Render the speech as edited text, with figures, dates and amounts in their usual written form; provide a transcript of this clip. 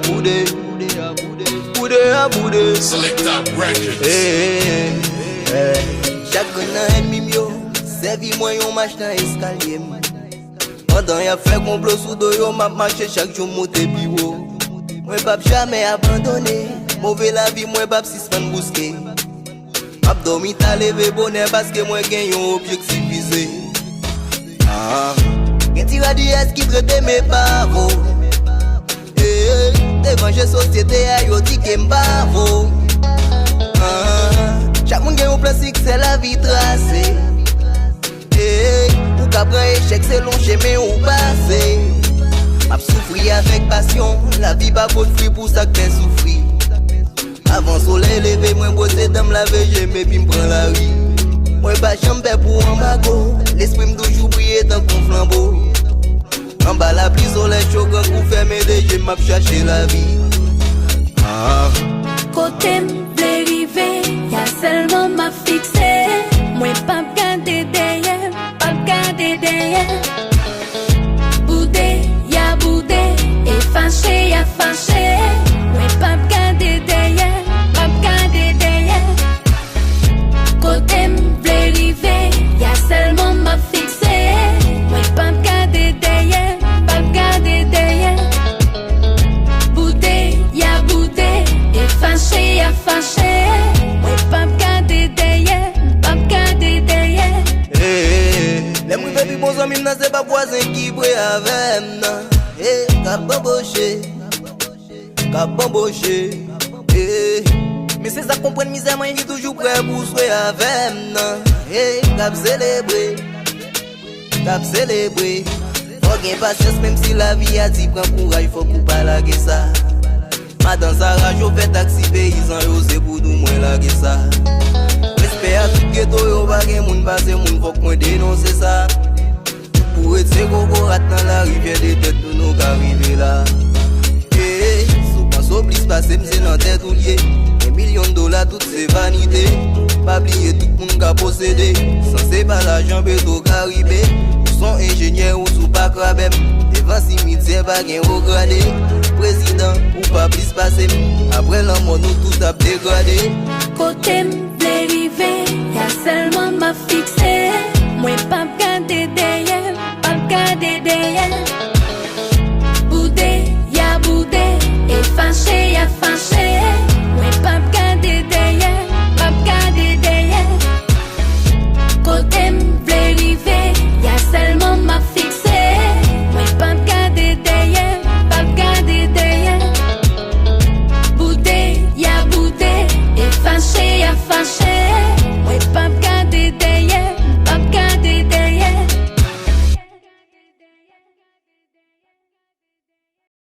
boudé. Boudé à boudé. Selecta Records. Chaque nan ennemi mio, servi moi yon marche dans escalier. Pendant y'a fait complot sous dos yo, m'a marché chaque jour monter plus haut. Moi pas jamais abandonné, mauvais la vie moi pas si fan bousqué. M'a dormi ta levé bonheur parce que moi gagne un objectif visé. Y'a tira du S qui traite mes parents. Déranger société a yo dit que m'bavo. Chaque monde gagne un plan c'est la vie tracée. Ou qu'après échec c'est long chemin ou passé. M'a souffri avec passion, la vie pas beau de fruit pour ça que t'es souffri. Avant soleil levé, moi bosser dans me laver, j'aimais puis m'prend la rue. Moi pas chambre pour un magot, l'esprit m'toujours briller dans qu'on flambeau. En bas la pluie soleil chaud quand coup fermé déjà m'a cherché la vie. Côté m'vle rive, y'a seulement m'a fixé. Moi pas garder derrière, pas garder derrière. Boudé, y'a boudé, et fâché, y'a fâché. Moi pas garder derrière, pas garder derrière. Côté m'vle rive, y'a seulement m'a fixé. Moi pas garder derrière, pas garder derrière. Boudé, y'a boudé, et fâché, y'a fâché. Moi pas garder derrière, pas garder derrière. Les mouves puis bons amis nan c'est pas voisin qui brûle avec nan. Cap bamboché, cap bamboché. Mais c'est ça comprendre misère moi qui toujours prêt pour souhaiter avec nan. Cap célébrer, cap célébrer. Faut gain patience même si la vie a dit prends courage faut pas laguer ça. Madame Sarah je fais taxi paysan yo c'est pour nous moins laguer ça. Respect à tout ghetto yo pas gen moun passe moun faut qu'on dénonce ça. Pour être gogo rat dans la rivière de tête pour nous arriver là. Sous pas oblige passer m'se dans tête ou lié. $1 million toutes ces vanités. Pas oublier tout moun ka posséder. Sans c'est pas l'argent béto caribé. Ou son ingénieur ou sous pas crabem. Devant cimetière pas gen regradé. Président ou pas plus passer. Après la mort nous tout a dégradé. Côté